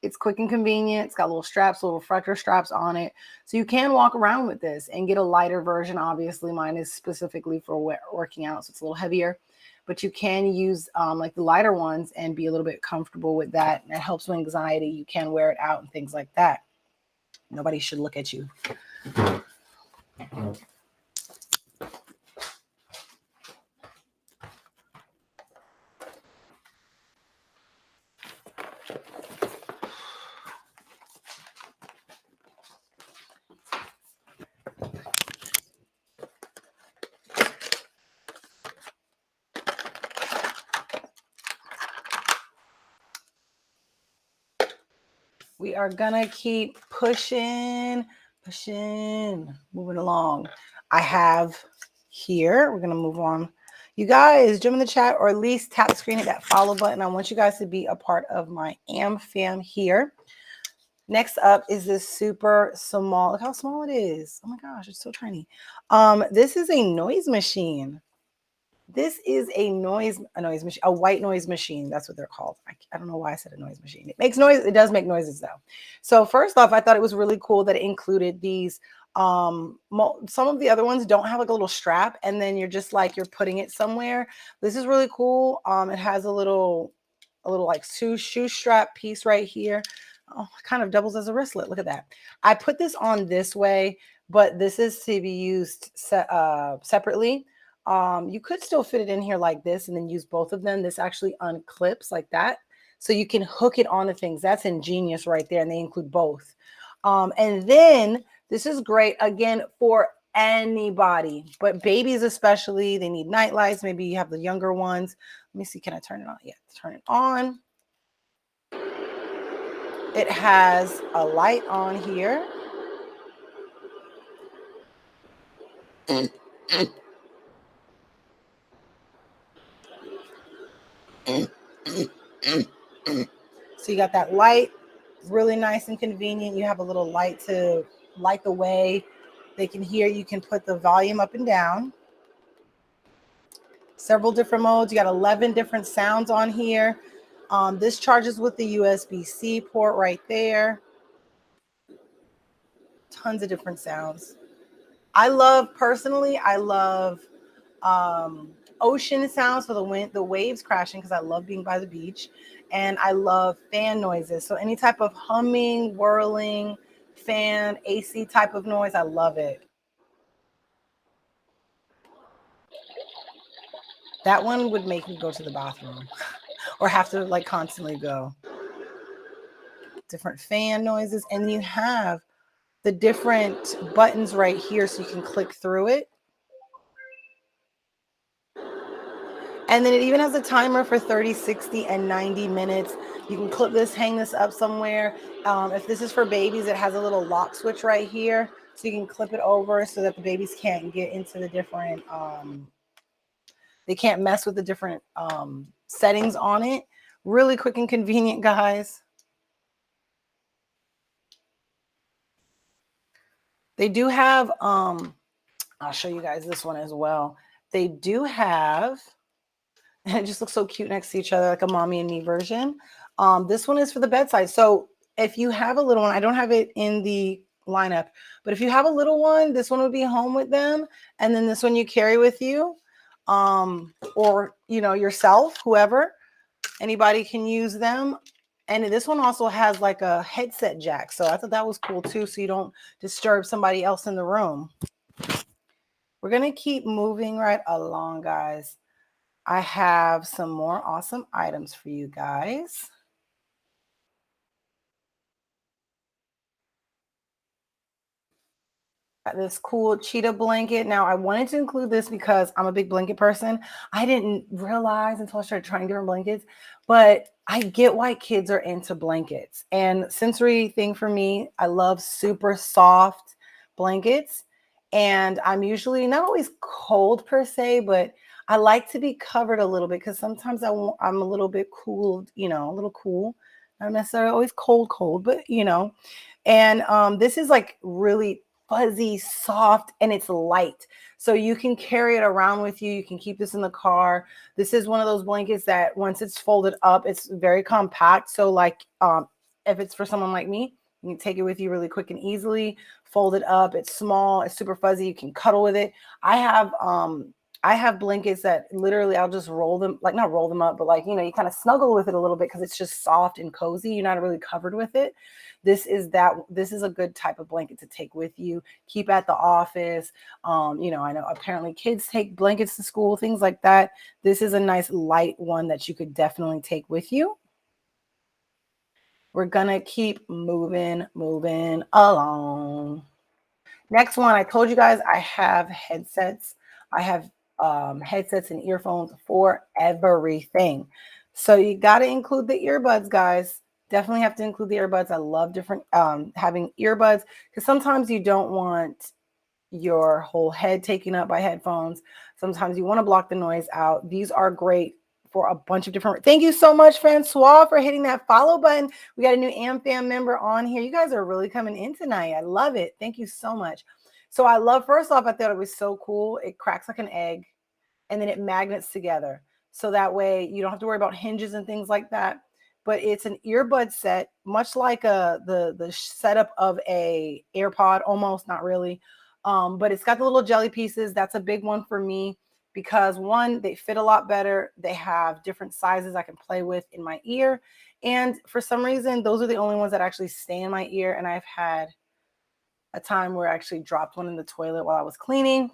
Speaker 1: It's quick and convenient. It's got little straps, little reflector straps on it. So you can walk around with this and get a lighter version. Obviously, mine is specifically for working out, so it's a little heavier. But you can use like the lighter ones and be a little bit comfortable with that. And it helps with anxiety. You can wear it out and things like that. Nobody should look at you. We are gonna keep pushing, moving along. I have here, we're gonna move on. You guys, jump in the chat or at least tap the screen, hit that follow button. I want you guys to be a part of my Am Fam here. Next up is this super small, look how small it is. Oh my gosh, it's so tiny. This is a noise machine. This is a noise machine, a white noise machine. That's what they're called. I don't know why I said a noise machine. It makes noise. It does make noises though. So first off, I thought it was really cool that it included these. Some of the other ones don't have like a little strap, and then you're just like you're putting it somewhere. This is really cool. It has a little like shoe strap piece right here. Oh, it kind of doubles as a wristlet. Look at that. I put this on this way, but this is to be used separately. You could still fit it in here like this and then use both of them. This actually unclips like that. So you can hook it onto things. That's ingenious right there. And they include both. And then this is great, again, for anybody, but babies especially. They need night lights. Maybe you have the younger ones. Let me see. Can I turn it on? Yeah, turn it on. It has a light on here. So you got that light, really nice and convenient. You have a little light to light the way. They can hear. You can put the volume up and down. Several different modes. You got 11 different sounds on here. This charges with the USB-C port right there. Tons of different sounds. I love ocean sounds for the wind, the waves crashing, because I love being by the beach. And I love fan noises. So any type of humming, whirling, fan, AC type of noise, I love it. That one would make me go to the bathroom or have to like constantly go. Different fan noises. And you have the different buttons right here so you can click through it. And then it even has a timer for 30, 60, and 90 minutes. You can clip this, hang this up somewhere. If this is for babies, it has a little lock switch right here. So you can clip it over so that the babies can't get into the different, they can't mess with the different settings on it. Really quick and convenient, guys. They do have, I'll show you guys this one as well. They do have, and it just looks so cute next to each other, like a mommy and me version. This one is for the bedside. So if you have a little one, I don't have it in the lineup, but if you have a little one, this one would be home with them. And then this one you carry with you, or, you know, yourself, whoever, anybody can use them. And this one also has like a headset jack. So I thought that was cool too. So you don't disturb somebody else in the room. We're going to keep moving right along, guys. I have some more awesome items for you guys. Got this cool cheetah blanket. Now, I wanted to include this because I'm a big blanket person. I didn't realize until I started trying different blankets, but I get why kids are into blankets. And sensory thing for me, I love super soft blankets. And I'm usually not always cold per se, but I like to be covered a little bit because sometimes I'm a little bit cool, you know, a little cool. Not necessarily always cold, but you know. And this is like really fuzzy, soft, and it's light. So you can carry it around with you. You can keep this in the car. This is one of those blankets that once it's folded up, it's very compact. So like if it's for someone like me, you can take it with you really quick and easily, fold it up. It's small, it's super fuzzy. You can cuddle with it. I have blankets that literally I'll just roll them, like not roll them up, but like, you know, you kind of snuggle with it a little bit because it's just soft and cozy. You're not really covered with it. This is a good type of blanket to take with you, keep at the office. You know, I know apparently kids take blankets to school, things like that. This is a nice light one that you could definitely take with you. We're gonna keep moving along. Next one, I told you guys I have headsets. I have headsets and earphones for everything. So you got to include the earbuds, guys. Definitely have to include the earbuds. I love different having earbuds because sometimes you don't want your whole head taken up by headphones. Sometimes you want to block the noise out. These are great for a bunch of different. Thank you so much, Francois, for hitting that follow button. We got a new AmFam member on here. You guys are really coming in tonight. I love it. Thank you so much. So I love, first off, I thought it was so cool. It cracks like an egg and then it magnets together. So that way you don't have to worry about hinges and things like that. But it's an earbud set, much like the setup of a AirPod, almost, not really. But it's got the little jelly pieces. That's a big one for me because one, they fit a lot better. They have different sizes I can play with in my ear. And for some reason, those are the only ones that actually stay in my ear. And I've had a time where I actually dropped one in the toilet while I was cleaning,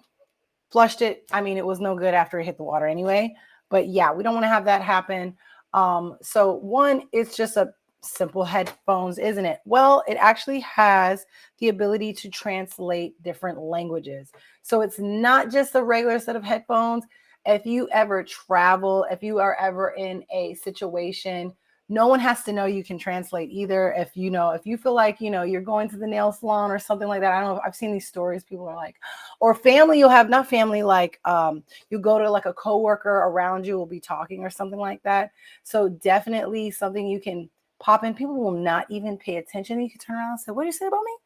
Speaker 1: flushed it. I mean, it was no good after it hit the water anyway. But yeah, we don't want to have that happen. So one, it's just a simple headphones, isn't it? Well, it actually has the ability to translate different languages. So it's not just a regular set of headphones. If you ever travel, if you are ever in a situation, no one has to know you can translate either. If you know, if you feel like, you know, you're going to the nail salon or something like that. I don't know. I've seen these stories. People are like, or family, you'll have not family, like you go to like a coworker around you will be talking or something like that. So definitely something you can pop in. People will not even pay attention. You can turn around and say, what do you say about me?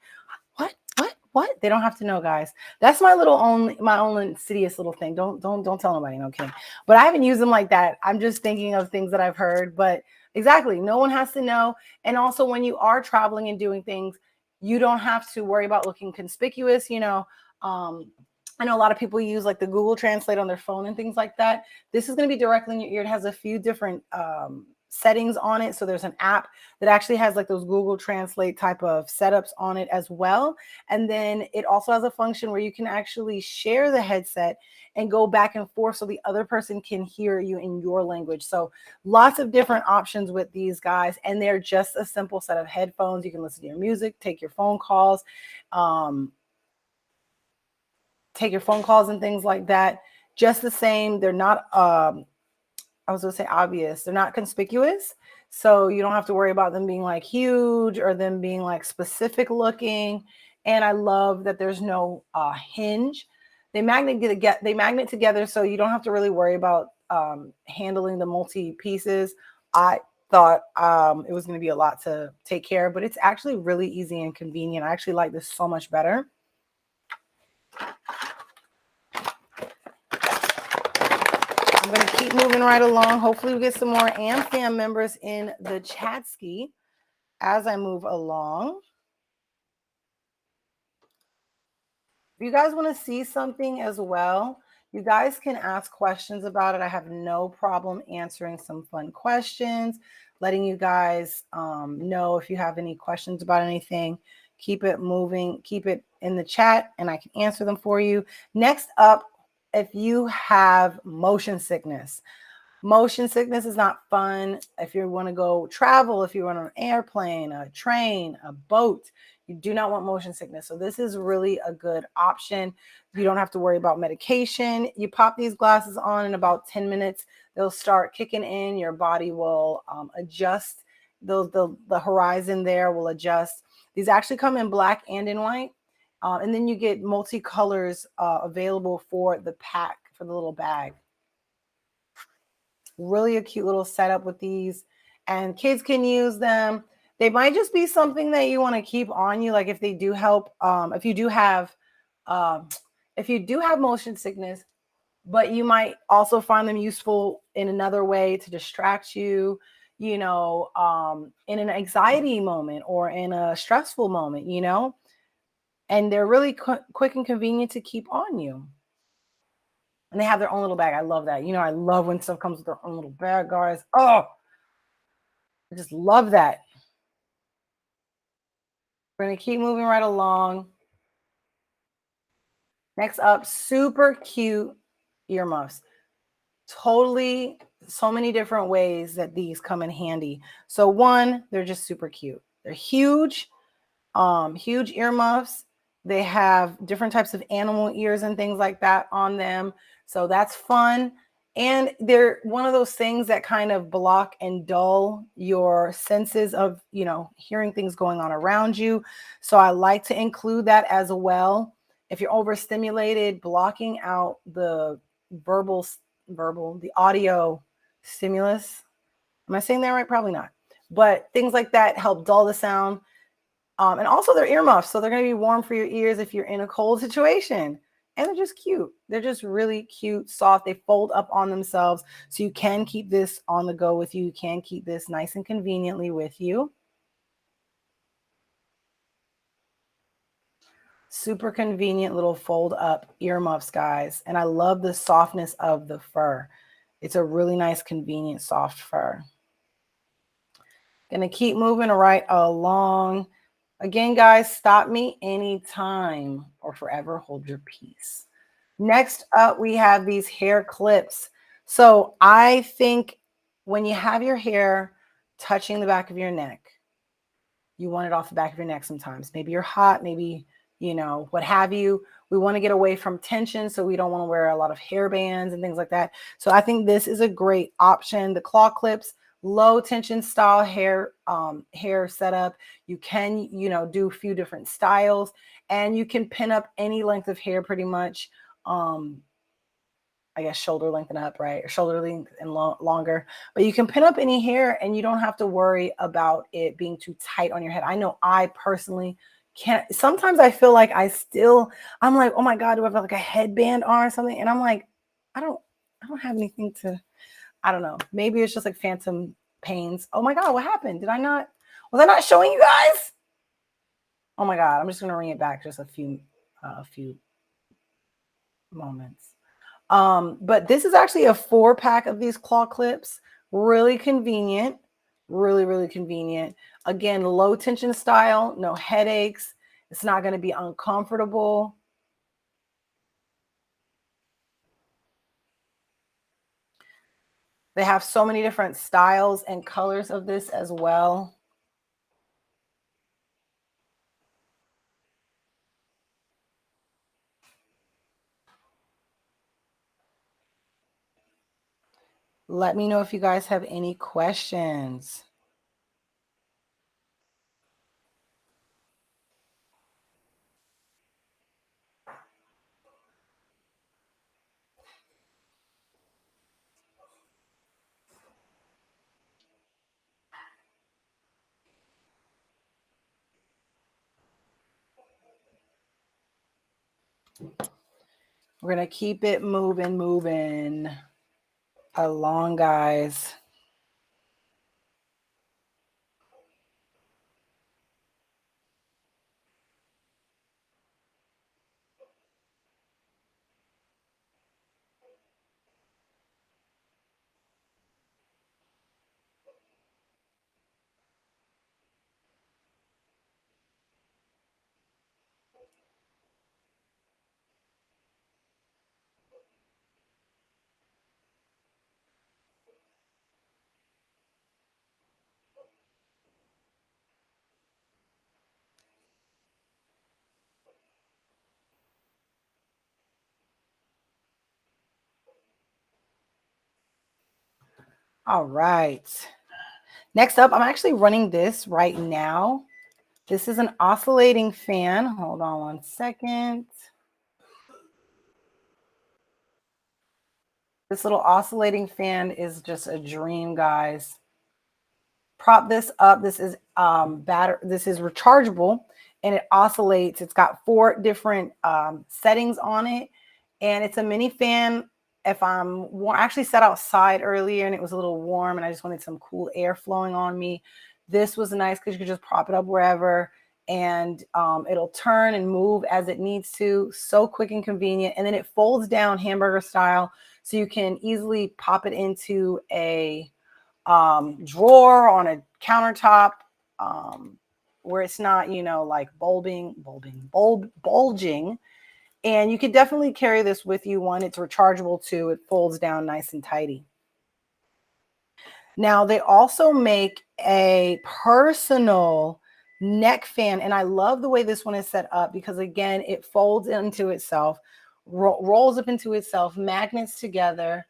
Speaker 1: What? They don't have to know, guys. That's my own insidious little thing. Don't tell nobody. No kidding. But I haven't used them like that. I'm just thinking of things that I've heard. But exactly, no one has to know. And also, when you are traveling and doing things, you don't have to worry about looking conspicuous. You know, I know a lot of people use like the Google Translate on their phone and things like that. This is going to be directly in your ear. It has a few different settings on it. So there's an app that actually has like those Google Translate type of setups on it as well. And then it also has a function where you can actually share the headset and go back and forth so the other person can hear you in your language. So lots of different options with these guys. And they're just a simple set of headphones. You can listen to your music, take your phone calls, and things like that. Just the same. They're not I was gonna say obvious. They're not conspicuous. So you don't have to worry about them being like huge or them being like specific looking. And I love that there's no hinge. They magnet together, so you don't have to really worry about handling the multi pieces. I thought it was going to be a lot to take care of, but it's actually really easy and convenient. I actually like this so much better. I'm going to keep moving right along. Hopefully we get some more AmFam members in the chat ski as I move along. If you guys want to see something as well, you guys can ask questions about it. I have no problem answering some fun questions, letting you guys know if you have any questions about anything. Keep it moving, keep it in the chat, and I can answer them for you. Next up, if you have motion sickness. Motion sickness is not fun. If you want to go travel, if you're on an airplane, a train, a boat, you do not want motion sickness. So this is really a good option. You don't have to worry about medication. You pop these glasses on in about 10 minutes. They'll start kicking in. Your body will adjust. The horizon there will adjust. These actually come in black and in white. And then you get multicolors available for the pack, for the little bag. Really a cute little setup with these, and kids can use them. They might just be something that you want to keep on you, like if they do help, if you do have motion sickness, but you might also find them useful in another way to distract you, in an anxiety moment or in a stressful moment, and they're really quick and convenient to keep on you. And they have their own little bag. I love that. I love when stuff comes with their own little bag, guys. Oh, I just love that. We're going to keep moving right along. Next up, super cute earmuffs. Totally, so many different ways that these come in handy. So one, they're just super cute. They're huge, huge earmuffs. They have different types of animal ears and things like that on them. So that's fun. And they're one of those things that kind of block and dull your senses of, hearing things going on around you. So I like to include that as well. If you're overstimulated, blocking out the the audio stimulus. Am I saying that right? Probably not. But things like that help dull the sound. And also they're earmuffs, so they're going to be warm for your ears if you're in a cold situation. And they're just cute. They're just really cute, soft. They fold up on themselves, so you can keep this on the go with you. You can keep this nice and conveniently with you. Super convenient little fold up earmuffs, guys. And I love the softness of the fur. It's a really nice, convenient, soft fur. Gonna keep moving right along. Again, guys, stop me anytime or forever hold your peace. Next up, we have these hair clips. So I think when you have your hair touching the back of your neck, you want it off the back of your neck sometimes. Maybe you're hot, maybe, what have you. We want to get away from tension, so we don't want to wear a lot of hair bands and things like that. So I think this is a great option. The claw clips, low tension style hair setup. You can, do a few different styles, and you can pin up any length of hair pretty much. I guess shoulder length and up, right? Or shoulder length and longer. But you can pin up any hair and you don't have to worry about it being too tight on your head. I know I personally can't. Sometimes I feel like I'm like, oh my God, do I have like a headband on or something? And I'm like, I don't have anything to, I don't know. Maybe it's just like phantom pains. Oh my God, what happened? Was I not showing you guys? Oh my God, I'm just going to bring it back just a few moments. But this is actually a 4-pack of these claw clips. Really convenient. Really, really convenient. Again, low tension style, no headaches. It's not going to be uncomfortable. They have so many different styles and colors of this as well. Let me know if you guys have any questions. We're going to keep it moving along, guys. All right. Next up, I'm actually running this right now. This is an oscillating fan. Hold on one second. This little oscillating fan is just a dream, guys. Prop this up. This is this is rechargeable and it oscillates. It's got 4 different settings on it, and it's a mini fan. If I'm actually sat outside earlier and it was a little warm and I just wanted some cool air flowing on me, this was nice because you could just prop it up wherever and it'll turn and move as it needs to. So quick and convenient. And then it folds down hamburger style, so you can easily pop it into a drawer on a countertop where it's not, you know, like bulging. And you could definitely carry this with you. One, it's rechargeable. 2, it folds down nice and tidy. Now they also make a personal neck fan, and I love the way this one is set up because again, it folds into itself, rolls up into itself, magnets together.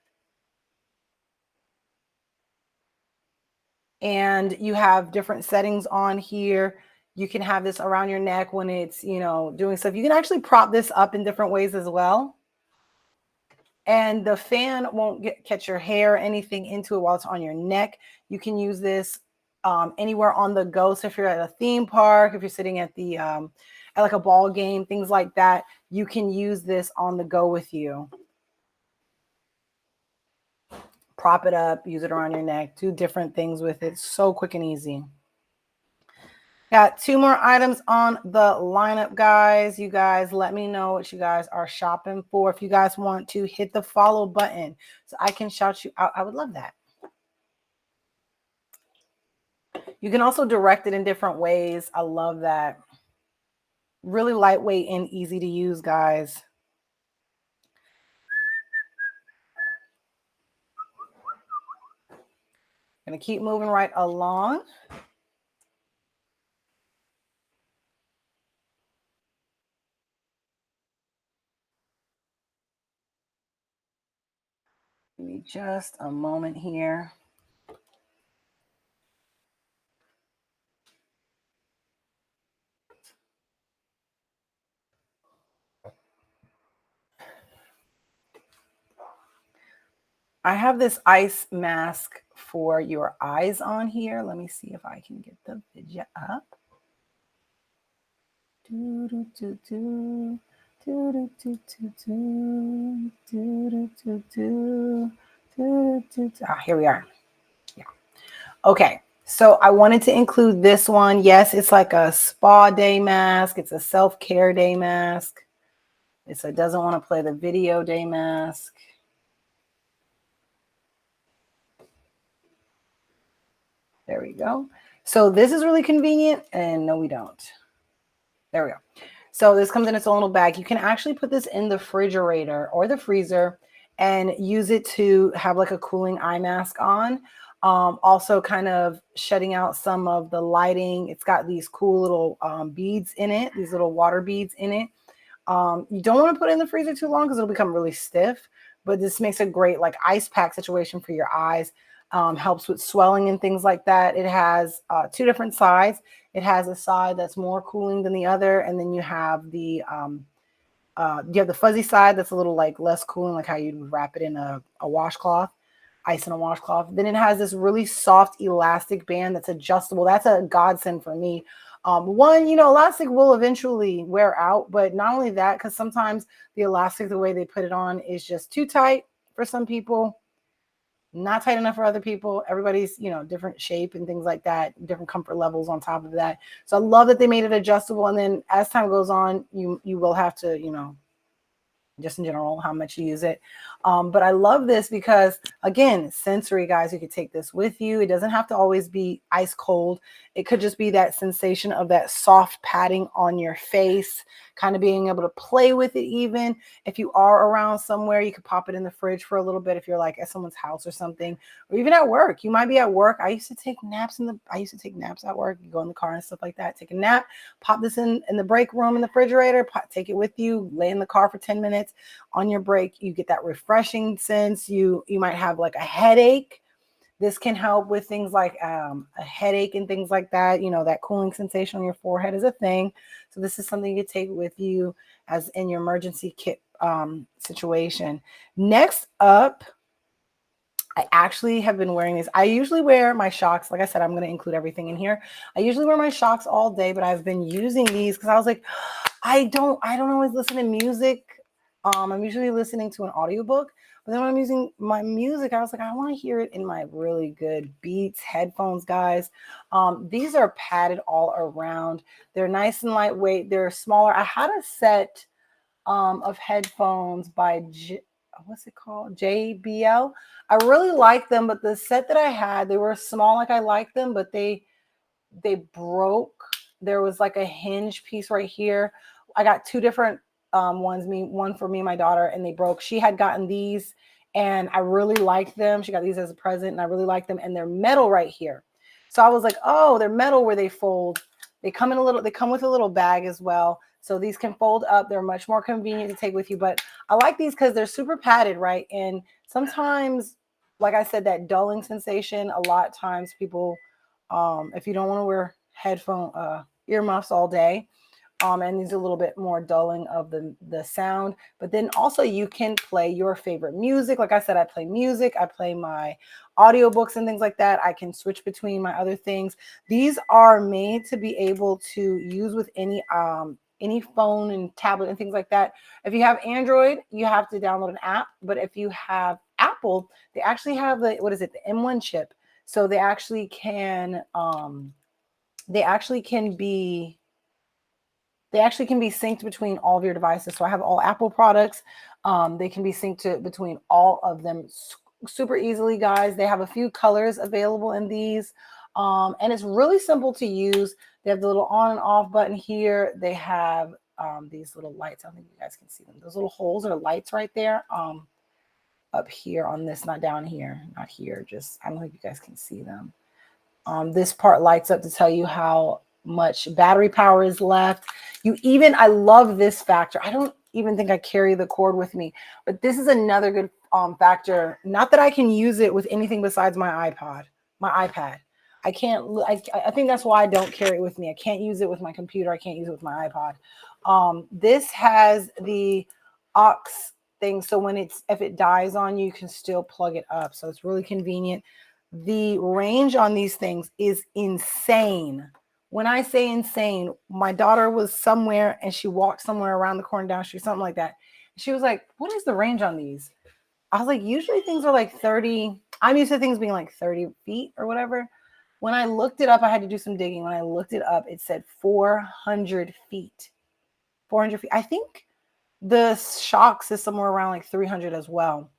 Speaker 1: And you have different settings on here. You can have this around your neck when it's, you know, doing stuff. You can actually prop this up in different ways as well. And the fan won't catch your hair or anything into it while it's on your neck. You can use this anywhere on the go. So if you're at a theme park, if you're sitting at the at like a ball game, things like that, you can use this on the go with you. Prop it up, use it around your neck, do different things with it. So quick and easy. Got 2 more items on the lineup, guys. You guys let me know what you guys are shopping for. If you guys want to hit the follow button so I can shout you out, I would love that. You can also direct it in different ways. I love that. Really lightweight and easy to use, guys. Gonna keep moving right along. Give me just a moment here. I have this ice mask for your eyes on here. Let me see if I can get the video up. Do, do, do, do. Do, do, do, do, do, do, do, do, do. Ah, here we are. Yeah. Okay. So I wanted to include this one. Yes, it's like a spa day mask. It's a self-care day mask. It's a doesn't want to play the video day mask. There we go. So this is really convenient. And no, we don't. There we go. So this comes in its own little bag. You can actually put this in the refrigerator or the freezer and use it to have like a cooling eye mask on. Also kind of shutting out some of the lighting. It's got these cool little beads in it, these little water beads in it. You don't want to put it in the freezer too long because it'll become really stiff, but this makes a great like ice pack situation for your eyes. Helps with swelling and things like that. It has 2 different sides. It has a side that's more cooling than the other, and then you have the fuzzy side that's a little like less cooling, like how you wrap it in a washcloth, ice in a washcloth. Then it has this really soft elastic band that's adjustable. That's a godsend for me. One, elastic will eventually wear out, but not only that, because sometimes the elastic, the way they put it on is just too tight for some people, not tight enough for other people. Everybody's, different shape and things like that, different comfort levels on top of that. So I love that they made it adjustable. And then as time goes on, you will have to, just in general, how much you use it. But I love this because, again, sensory, guys. You could take this with you. It doesn't have to always be ice cold. It could just be that sensation of that soft padding on your face, kind of being able to play with it. Even if you are around somewhere, you could pop it in the fridge for a little bit if you're like at someone's house or something, or even at work. You might be at work. I used to take naps at work. You go in the car and stuff like that, take a nap, pop this in the break room in the refrigerator, take it with you, lay in the car for 10 minutes. On your break, you get that refreshing sense. You might have like a headache. This can help with things like a headache and things like that. That cooling sensation on your forehead is a thing. So this is something you take with you as in your emergency kit situation. Next up, I actually have been wearing these. I usually wear my Shocks. Like I said, I'm going to include everything in here. I usually wear my Shocks all day, but I've been using these because I was like, I don't always listen to music. I'm usually listening to an audiobook, but then when I'm using my music, I was like, I want to hear it in my really good Beats headphones, guys. These are padded all around. They're nice and lightweight. They're smaller. I had a set of headphones by what's it called? JBL. I really like them, but the set that I had, they were small, like I liked them, but they broke. There was like a hinge piece right here. I got two different one for me and my daughter, and they broke. She had gotten these and I really liked them. She got these as a present and I really like them, and they're metal right here. So I was like, oh, they're metal where they fold. They come with a little bag as well. So these can fold up. They're much more convenient to take with you. But I like these because they're super padded, right? And sometimes, like I said, that dulling sensation, a lot of times people, if you don't want to wear earmuffs all day, and these are a little bit more dulling of the sound, but then also you can play your favorite music. Like I said, I play music, I play my audiobooks and things like that. I can switch between my other things. These are made to be able to use with any phone and tablet and things like that. If you have Android, you have to download an app, but if you have Apple, they actually have the M1 chip. So they actually can be synced between all of your devices. So I have all Apple products. They can be synced between all of them super easily, guys. They have a few colors available in these. And it's really simple to use. They have the little on and off button here. They have these little lights. I don't think you guys can see them. Those little holes are lights right there. Up here on this, not down here, not here. Just, I don't think you guys can see them. This part lights up to tell you how much battery power is left. I love this factor. I don't even think I carry the cord with me, but this is another good factor. Not that I can use it with anything besides my iPad. I can't. I think that's why I don't carry it with me. I can't use it with my computer. I can't use it with my iPod. This has the aux thing, so if it dies on you, you can still plug it up. So it's really convenient. The range on these things is insane. When I say insane, my daughter was somewhere and she walked somewhere around the corner down the street, something like that. She was like, what is the range on these? I was like, usually things are like 30. I'm used to things being like 30 feet or whatever. When I looked it up, I had to do some digging. When I looked it up, it said 400 feet. 400 feet. I think the Shocks is somewhere around like 300 as well.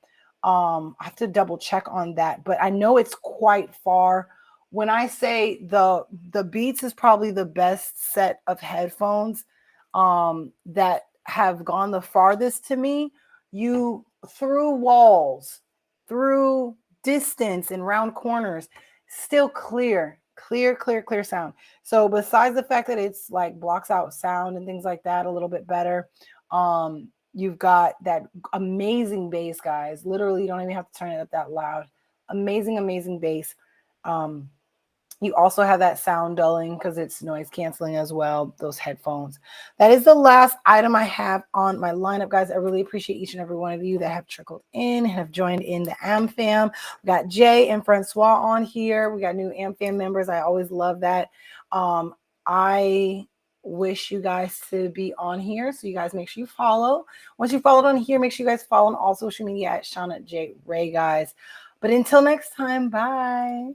Speaker 1: I have to double check on that, but I know it's quite far. When I say the Beats is probably the best set of headphones that have gone the farthest to me. You through walls, through distance and round corners, still clear sound. So besides the fact that it's like blocks out sound and things like that a little bit better, you've got that amazing bass, guys. Literally, you don't even have to turn it up that loud. Amazing bass. You also have that sound dulling because it's noise canceling as well, those headphones. That is the last item I have on my lineup, guys. I really appreciate each and every one of you that have trickled in and have joined in the AmFam. We got Jay and Francois on here. We got new AmFam members. I always love that. I wish you guys to be on here. So you guys make sure you follow. Once you followed on here, make sure you guys follow on all social media at Shauna J. Ray, guys. But until next time, bye.